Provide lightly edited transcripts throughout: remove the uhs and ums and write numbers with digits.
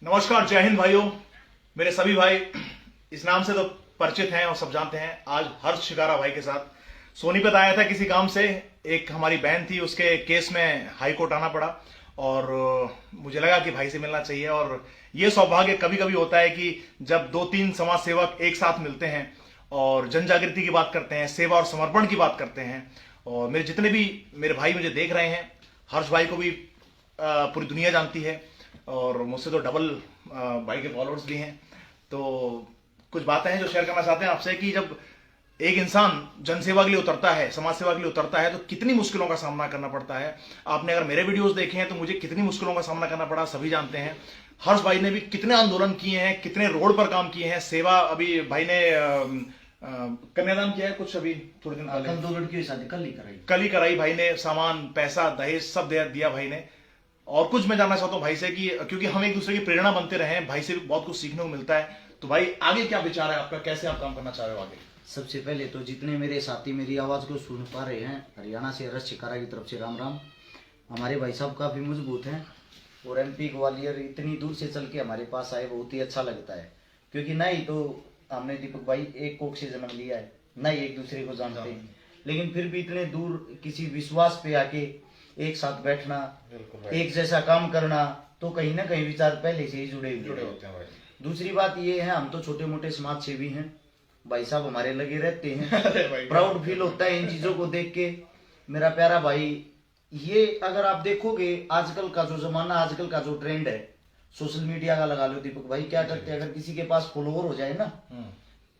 नमस्कार, जय हिंद भाइयों। मेरे सभी भाई इस नाम से तो परिचित हैं और सब जानते हैं। आज हर्ष शिकारा भाई के साथ सोनीपत आया था किसी काम से। एक हमारी बहन थी, उसके केस में हाई कोर्ट आना पड़ा और मुझे लगा कि भाई से मिलना चाहिए। और ये सौभाग्य कभी कभी होता है कि जब दो तीन समाज सेवक एक साथ मिलते हैं और जन जागृति की बात करते हैं, सेवा और समर्पण की बात करते हैं। और मेरे जितने भी मेरे भाई मुझे देख रहे हैं, हर्ष भाई को भी पूरी दुनिया जानती है और मुझसे तो डबल भाई के फॉलोअर्स भी हैं। तो कुछ बातें हैं जो शेयर करना चाहते हैं आपसे कि जब एक इंसान जनसेवा के लिए उतरता है, समाज सेवा के लिए उतरता है, तो कितनी मुश्किलों का सामना करना पड़ता है। आपने अगर मेरे वीडियोस देखे हैं तो मुझे कितनी मुश्किलों का सामना करना पड़ा सभी जानते हैं। हर्ष भाई ने भी कितने आंदोलन किए हैं, कितने रोड पर काम किए हैं, सेवा। अभी भाई ने कन्यादान किया है कुछ अभी थोड़े दिन पहले, कल 2 लड़कियों की शादी कल ही कराई भाई ने। सामान, पैसा, दहेज सब दिया भाई ने। और कुछ मैं जानना चाहता हूँ भाई से कि क्योंकि हम एक दूसरे की प्रेरणा बनते रहे हैं, भाई से भी बहुत कुछ सीखने को मिलता है। तो भाई आगे क्या विचार है आपका, कैसे आप काम करना चाह रहे हो आगे? सबसे पहले तो जितने मेरे साथी मेरी आवाज को सुन पा रहे हैं, हरियाणा से हर्ष शिकारा की तरफ से राम राम। हमारे भाई साहब काफी मजबूत हैं और एमपी ग्वालियर इतनी दूर से चल के हमारे पास आए, बहुत ही अच्छा लगता है। क्योंकि ना ही तो हमने दीपक भाई एक कोख से जन्म लिया है, ना ही एक दूसरे को जानते हैं, लेकिन फिर भी इतने दूर किसी विश्वास पे आके एक साथ बैठना, एक जैसा काम करना, तो कहीं ना कहीं विचार पहले से ही जुड़े होते हैं भाई। दूसरी बात ये है, हम तो छोटे मोटे समाज सेवी हैं, भाई साहब हमारे लगे रहते हैं। प्राउड फील होता है इन चीजों को देख के। मेरा प्यारा भाई, ये अगर आप देखोगे आजकल का जो जमाना, आजकल का जो ट्रेंड है सोशल मीडिया का, लगा लो दीपक भाई क्या करते हैं, अगर किसी के पास फॉलोवर हो जाए ना,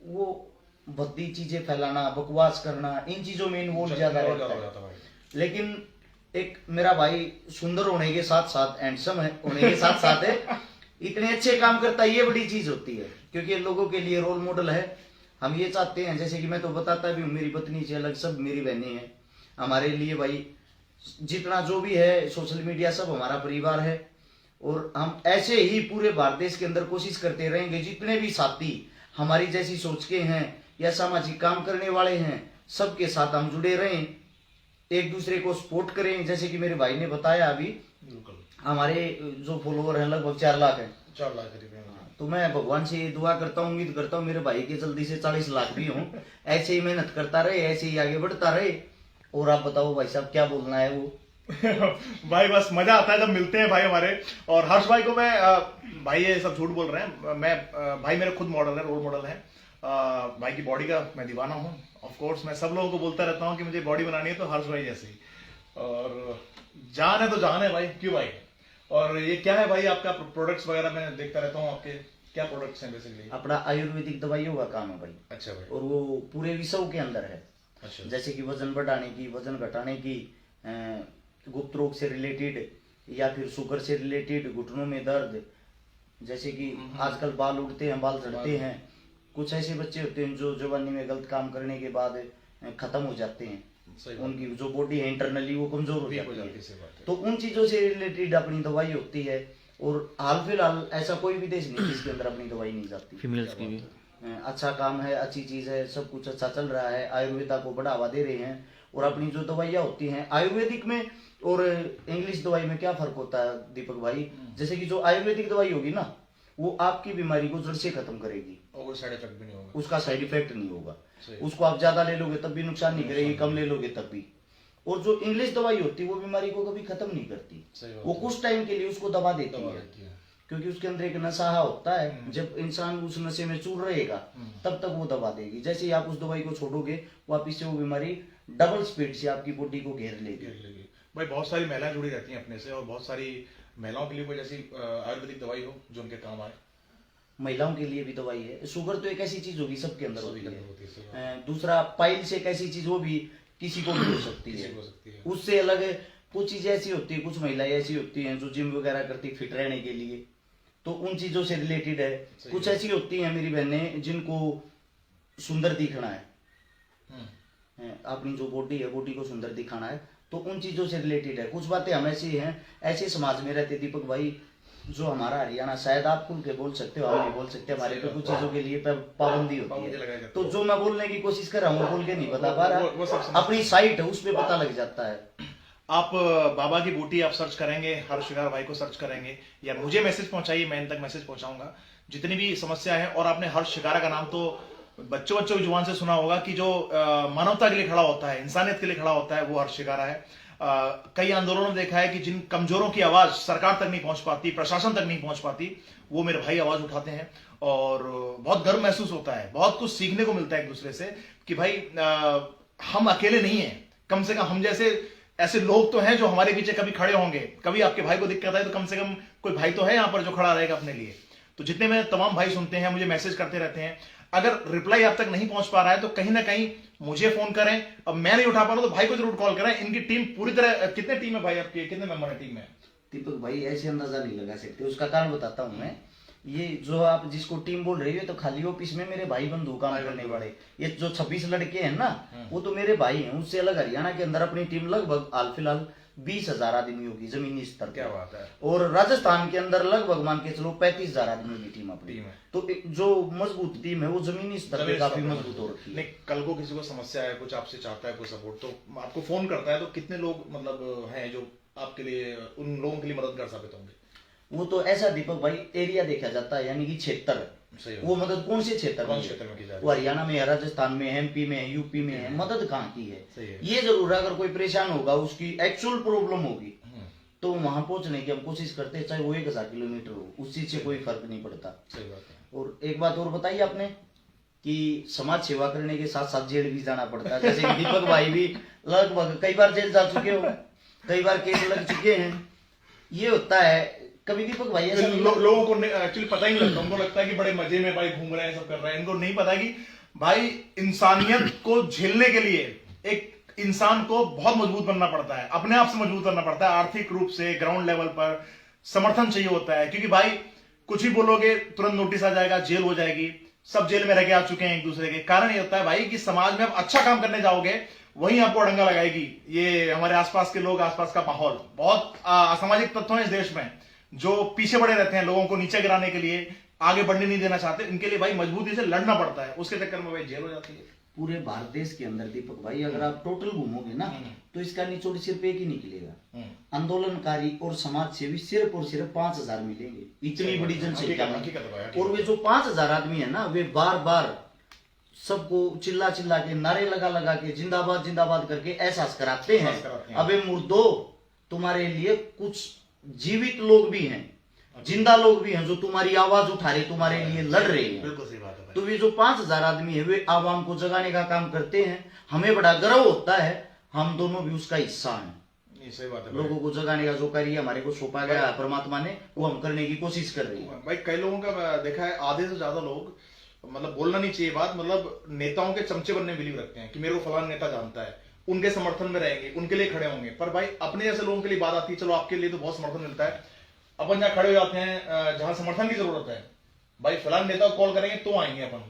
वो भद्दी चीजें फैलाना, बकवास करना, इन चीजों में इन्वॉल्व ज्यादा रहता है। लेकिन एक मेरा भाई सुंदर होने के साथ साथ, हैंडसम है होने के साथ साथ है, इतने अच्छे काम करता है, ये बड़ी चीज होती है। क्योंकि लोगों के लिए रोल मॉडल है। हम ये चाहते हैं, जैसे कि मैं तो बताता भी हूँ, मेरी पत्नी से अलग सब मेरी बहनें हैं। हमारे लिए भाई जितना जो भी है सोशल मीडिया सब हमारा परिवार है। और हम ऐसे ही पूरे भारत देश के अंदर कोशिश करते रहेंगे, जितने भी साथी हमारी जैसी सोच के हैं या सामाजिक काम करने वाले हैं, सबके साथ हम जुड़े रहें, एक दूसरे को सपोर्ट करें। जैसे कि मेरे भाई ने बताया अभी, हमारे जो फॉलोवर हैं लगभग 4 लाख है, 4 लाख करीब है। तो मैं भगवान से दुआ करता हूँ, उम्मीद करता हूँ मेरे भाई के जल्दी से 40 लाख भी हों। ऐसे ही मेहनत करता रहे, ऐसे ही आगे बढ़ता रहे। और आप बताओ भाई साहब क्या बोलना है वो? भाई बस मजा आता है जब मिलते हैं भाई हमारे। और हर्ष भाई को मैं भाई ये सब झूठ बोल रहे हैं, मैं भाई मेरे खुद मॉडल है, रोल मॉडल है। भाई की बॉडी का मैं दीवाना हूँ। ऑफ कोर्स मैं सब लोगों को बोलता रहता हूँ कि मुझे बॉडी बनानी है तो हर्ष भाई जैसी। और जान है तो जान है भाई, क्यों भाई। और ये क्या है भाई आपका प्रोडक्ट्स वगैरह मैं देखता रहता हूँ, आपके क्या प्रोडक्ट्स हैं बेसिकली? अपना आयुर्वेदिक दवाइयों का काम है भाई। अच्छा भाई। और वो पूरे विश्व के अंदर है। अच्छा। जैसे कि वजन बढ़ाने की, वजन घटाने की, गुप्त रोग से रिलेटेड या फिर शुगर से रिलेटेड, घुटनों में दर्द, जैसे कि आजकल बाल उड़ते हैं, बाल झड़ते हैं, कुछ ऐसे बच्चे होते हैं जो जवानी में गलत काम करने के बाद खत्म हो जाते हैं, उनकी जो बॉडी है इंटरनली वो कमजोर हो जाती है। तो उन चीजों से रिलेटेड अपनी दवाई होती है। और हाल फिलहाल ऐसा कोई भी देश नहीं जिसके अंदर अपनी दवाई नहीं जाती। फीमेल्स की भी अच्छा काम है, अच्छी चीज है, सब कुछ अच्छा चल रहा है। आयुर्वेदा को बढ़ावा दे रहे हैं। और अपनी जो दवाइयाँ होती हैं आयुर्वेदिक में और इंग्लिश दवाई में क्या फर्क होता है दीपक भाई? जैसे कि जो आयुर्वेदिक दवाई होगी ना, वो आपकी बीमारी को जड़ से खत्म करेगी और साइड इफेक्ट भी नहीं होगा, उसका साइड इफेक्ट नहीं होगा। उसको आप ज्यादा ले लोगे तब भी नुकसान नहीं करेगी, कम ले लोगे तब भी। और जो इंग्लिश दवाई होती है वो बीमारी को कभी खत्म नहीं करती, वो कुछ टाइम के लिए उसको दबा देती है। क्योंकि उसके अंदर एक नशा होता है, जब इंसान उस नशे में चूर रहेगा तब तक वो दबा देगी। जैसे ही आप उस दवाई को छोड़ोगे, वापिस से वो बीमारी डबल स्पीड से आपकी बॉडी को घेर लेगी। भाई बहुत सारी महिलाएं जुड़ी रहती हैं अपने से, और बहुत सारी महिलाओं के लिए कोई जैसी आयुर्वेदिक दवाई हो जो उनके काम आए। महिलाओं के लिए भी दवाई है। शुगर तो एक ऐसी चीज होगी सबके अंदर होती है। दूसरा पाइल्स एक ऐसी चीज, वो भी किसी को भी हो सकती है। उससे अलग कुछ चीजें ऐसी होती है, कुछ महिलाएं ऐसी होती हैं जो जिम वगैरह करती फिट रहने के लिए, तो उन चीजों से रिलेटेड है। कुछ ऐसी होती हैं मेरी बहनें जिनको सुंदर दिखना है, अपनी जो बॉडी है बॉडी को सुंदर दिखाना है, तो उन चीजों से रिलेटेड है। कुछ बातें हम ऐसी हैं, ऐसे समाज में रहते दीपक भाई, जो हमारा हरियाणा, शायद आप खुल के बोल सकते हो, हम नहीं बोल सकते, हमारे पे कुछ चीजों के लिए पाबंदी होती है। तो जो मैं बोलने की कोशिश कर रहा हूँ बोल के नहीं बता पा रहा, अपनी साइट है उस पर पता लग जाता है। आप बाबा की बूटी आप सर्च करेंगे, हर्ष शिगारा भाई को सर्च करेंगे, या मुझे मैसेज पहुंचाइए, मैं इन तक मैसेज पहुंचाऊंगा जितनी भी समस्या है। और आपने हर्ष शिगारा का नाम तो बच्चों की जुबान से सुना होगा कि जो मानवता के लिए खड़ा होता है, इंसानियत के लिए खड़ा होता है, वो हर्ष शिगारा है। कई आंदोलनों में देखा है कि जिन कमजोरों की आवाज सरकार तक नहीं पहुंच पाती, प्रशासन तक नहीं पहुंच पाती, वो मेरे भाई आवाज उठाते हैं और बहुत गर्व महसूस होता है, बहुत कुछ सीखने को मिलता है एक दूसरे से कि भाई हम अकेले नहीं है। कम से कम हम जैसे ऐसे लोग तो हैं जो हमारे पीछे कभी खड़े होंगे, कभी आपके भाई को दिक्कत है तो कम से कम कोई भाई तो है यहां पर जो खड़ा रहेगा अपने लिए। तो जितने मेरे तमाम भाई सुनते हैं, मुझे मैसेज करते रहते हैं, अगर रिप्लाई आप तक नहीं पहुंच पा रहा है तो कहीं ना कहीं मुझे फोन करें। अब मैं नहीं उठा पा रहा तो भाई को जरूर कॉल करें। इनकी टीम पूरी तरह, कितने टीम है भाई आपकी, कितने मेंबर है टीम में? दीपक भाई ऐसे अंदाजा नहीं लगा सकते, उसका कारण बताता हूँ मैं। ये जो आप जिसको टीम बोल रही हो तो खाली ऑफिस में मेरे भाई बंधु काम करने वाले, ये जो 26 लड़के हैं ना, वो तो मेरे भाई हैं। उससे अलग हरियाणा के अंदर अपनी टीम लगभग हाल फिलहाल 20,000 आदमी होगी जमीनी स्तर पर। क्या बात है। और राजस्थान के अंदर लगभग मान के चलो 35,000 आदमी की टीम अपनी। तो जो मजबूत टीम है वो जमीनी स्तर पे काफी मजबूत हो रखी है। नहीं, कल को किसी को समस्या है, कुछ आपसे चाहता है कोई सपोर्ट, तो आपको फोन करता है, तो कितने लोग मतलब हैं जो आपके लिए, उन लोगों के लिए मददगार साबित होंगे? वो तो ऐसा दीपक भाई एरिया देखा जाता है, यानी कि क्षेत्र। वो मदद कौन से क्षेत्र में की जा रही है? वो हरियाणा में है, राजस्थान में, एमपी में है, यूपी में है। मदद कहाँ की है ये जरूर है। अगर कोई परेशान होगा, उसकी एक्चुअल प्रॉब्लम होगी, तो वहां पहुंचने की हम कोशिश करते हैं, चाहे वो 1,000 किलोमीटर हो, उस चीज से कोई फर्क नहीं पड़ता। सही बात है। और एक बात और बताइए आपने कि समाज सेवा करने के साथ साथ जेल भी जाना पड़ता है। जैसे दीपक भाई भी लगभग कई बार जेल जा चुके हो, कई बार केस लग चुके हैं। ये होता है कभी दीपक भाई ऐसा लोगों को एक्चुअली पता ही नहीं लगता। उनको लगता है कि बड़े मजे में भाई घूम रहे हैं, सब कर रहे हैं। इनको नहीं पता कि भाई इंसानियत को झेलने के लिए एक इंसान को बहुत मजबूत बनना पड़ता है, अपने आप से मजबूत बनना पड़ता है, आर्थिक रूप से ग्राउंड लेवल पर समर्थन चाहिए होता है। क्योंकि भाई कुछ ही बोलोगे तुरंत नोटिस आ जाएगा, जेल हो जाएगी। सब जेल में रह के आ चुके हैं एक दूसरे के। कारण ये होता है भाई कि समाज में आप अच्छा काम करने जाओगे, वहीं आपको अड़ंगा लगाएगी ये हमारे आसपास के लोग, आसपास का माहौल। बहुत असामाजिक तत्व हैं इस देश में जो पीछे पड़े रहते हैं, लोगों को नीचे गिराने के लिए, आगे बढ़ने नहीं देना चाहते। इनके लिए भाई मजबूती से लड़ना पड़ता है, उसके चक्कर में भाई जेल हो जाती है। पूरे भारत देश के अंदर दीपक भाई अगर आप टोटल घूमोगे ना, तो इसका निचोड़ सिर्फ एक ही निकलेगा, आंदोलनकारी और समाज सेवी सिर्फ और सिर्फ 5,000 मिलेंगे, इतनी बड़ी जनसंख्या में। और वे जो 5,000 आदमी है ना, वे बार बार सबको चिल्ला चिल्ला के, नारे लगा लगा के, जिंदाबाद जिंदाबाद करके एहसास कराते हैं, अबे मुर्दो तुम्हारे लिए कुछ जीवित लोग भी हैं, जिंदा लोग भी हैं जो तुम्हारी आवाज उठा रहे, तुम्हारे लिए लड़ रहे हैं। बिल्कुल सही बात है। तो ये जो 5,000 आदमी है वे आवाम को जगाने का काम करते हैं। हमें बड़ा गर्व होता है, हम दोनों भी उसका हिस्सा हैं। सही बात है। लोगों को जगाने का जो कार्य हमारे को सौंपा गया है परमात्मा ने, वो हम करने की कोशिश कर रहे हैं। भाई कई लोगों का देखा है, आधे से ज्यादा लोग, मतलब बोलना नहीं चाहिए बात, मतलब नेताओं के चमचे बनने बिलीव रखते हैं कि मेरे को फलाना नेता जानता है, उनके समर्थन में रहेंगे, उनके लिए खड़े होंगे। पर भाई अपने जैसे लोगों के लिए बात आती है, चलो आपके लिए तो बहुत समर्थन मिलता है, अपन जहां खड़े हो जाते हैं जहां समर्थन की जरूरत है, भाई फलाना नेता को कॉल करेंगे तो आएंगे, अपन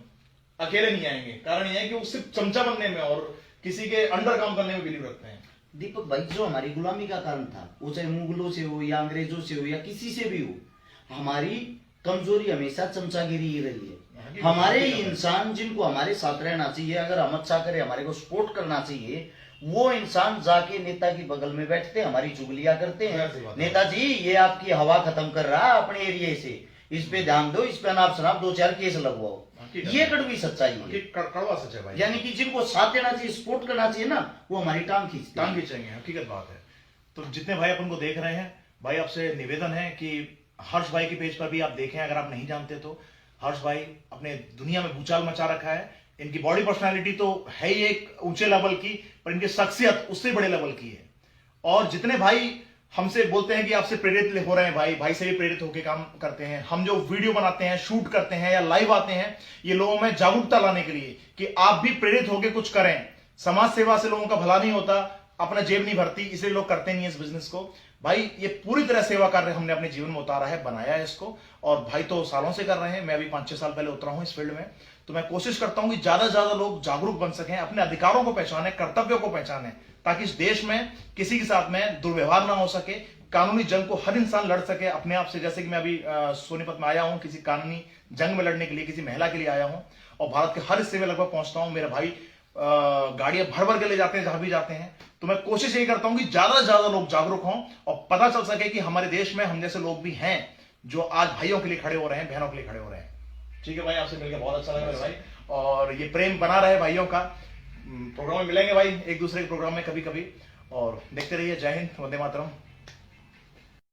अकेले नहीं आएंगे। कारण यह है कि वो सिर्फ चमचा बनने में और किसी के अंडर काम करने में बिलीव रखते हैं। दीपक भाई जो हमारी गुलामी का कारण था, वो चाहे मुगलों से हो या अंग्रेजों से हो या किसी से भी हो, हमारी कमजोरी हमेशा चमचागिरी ही रही है। हमारे इंसान जिनको हमारे साथ रहना चाहिए, अगर हम अच्छा करें, हमारे को सपोर्ट करना चाहिए, वो इंसान जाके नेता की बगल में बैठते हमारी चुगलियां करते हैं। नेताजी ये आपकी हवा खत्म कर रहा है अपने एरिया से, इस पे ध्यान दो, इस पे अनाप शनाप 2-4 केस लगवाओ। ये कड़वी सच्चाई है, कड़वा सच है भाई। यानी कि जिनको साथ देना चाहिए, सपोर्ट करना चाहिए ना, वो हमारी टांग खींचेंगे, हकीकत बात है। तो जितने भाई अपन को देख रहे हैं, भाई आपसे निवेदन है कि हर्ष भाई के पेज पर भी आप देखें, अगर आप नहीं जानते तो। हर्ष भाई अपने दुनिया में भूचाल मचा रखा है। इनकी बॉडी पर्सनालिटी तो है ही एक ऊंचे लेवल की, पर इनकी शख्सियत उससे बड़े लेवल की है। और जितने भाई हमसे बोलते हैं कि आपसे प्रेरित हो रहे हैं, भाई से भी प्रेरित होकर काम करते हैं। हम जो वीडियो बनाते हैं, शूट करते हैं या लाइव आते हैं, ये लोगों में जागरूकता लाने के लिए कि आप भी प्रेरित होकर कुछ करें। समाज सेवा से लोगों का भला नहीं होता, अपना जेब नहीं भरती, इसलिए लोग करते नहीं है इस बिजनेस को। भाई ये पूरी तरह सेवा कार्य हमने अपने जीवन में उतारा है, बनाया है इसको। और भाई तो सालों से कर रहे हैं, मैं अभी 5-6 साल पहले उतरा हूं इस फील्ड में। तो मैं कोशिश करता हूं कि ज्यादा से ज्यादा लोग जागरूक बन सकें, अपने अधिकारों को पहचानें, कर्तव्यों को पहचानें, ताकि इस देश में किसी के साथ में दुर्व्यवहार ना हो सके, कानूनी जंग को हर इंसान लड़ सके अपने आप से। जैसे कि मैं अभी सोनीपत में आया हूं, किसी कानूनी जंग में लड़ने के लिए, किसी महिला के लिए आया हूं, और भारत के हर हिस्से में लगभग पहुंचता हूं। मेरे भाई गाड़ियां भर भर के ले जाते हैं जहां भी जाते हैं। तो मैं कोशिश यही करता हूं कि ज्यादा से ज्यादा लोग जागरूक हों और पता चल सके कि हमारे देश में हम जैसे लोग भी हैं जो आज भाइयों के लिए खड़े हो रहे हैं, बहनों के लिए खड़े हो रहे हैं। ठीक है भाई, आपसे मिलकर बहुत अच्छा लगा मेरे भाई, और ये प्रेम बना रहे भाइयों का। प्रोग्राम में मिलेंगे भाई, एक दूसरे के प्रोग्राम में कभी कभी, और देखते रहिए। जय हिंद, वंदे मातरम।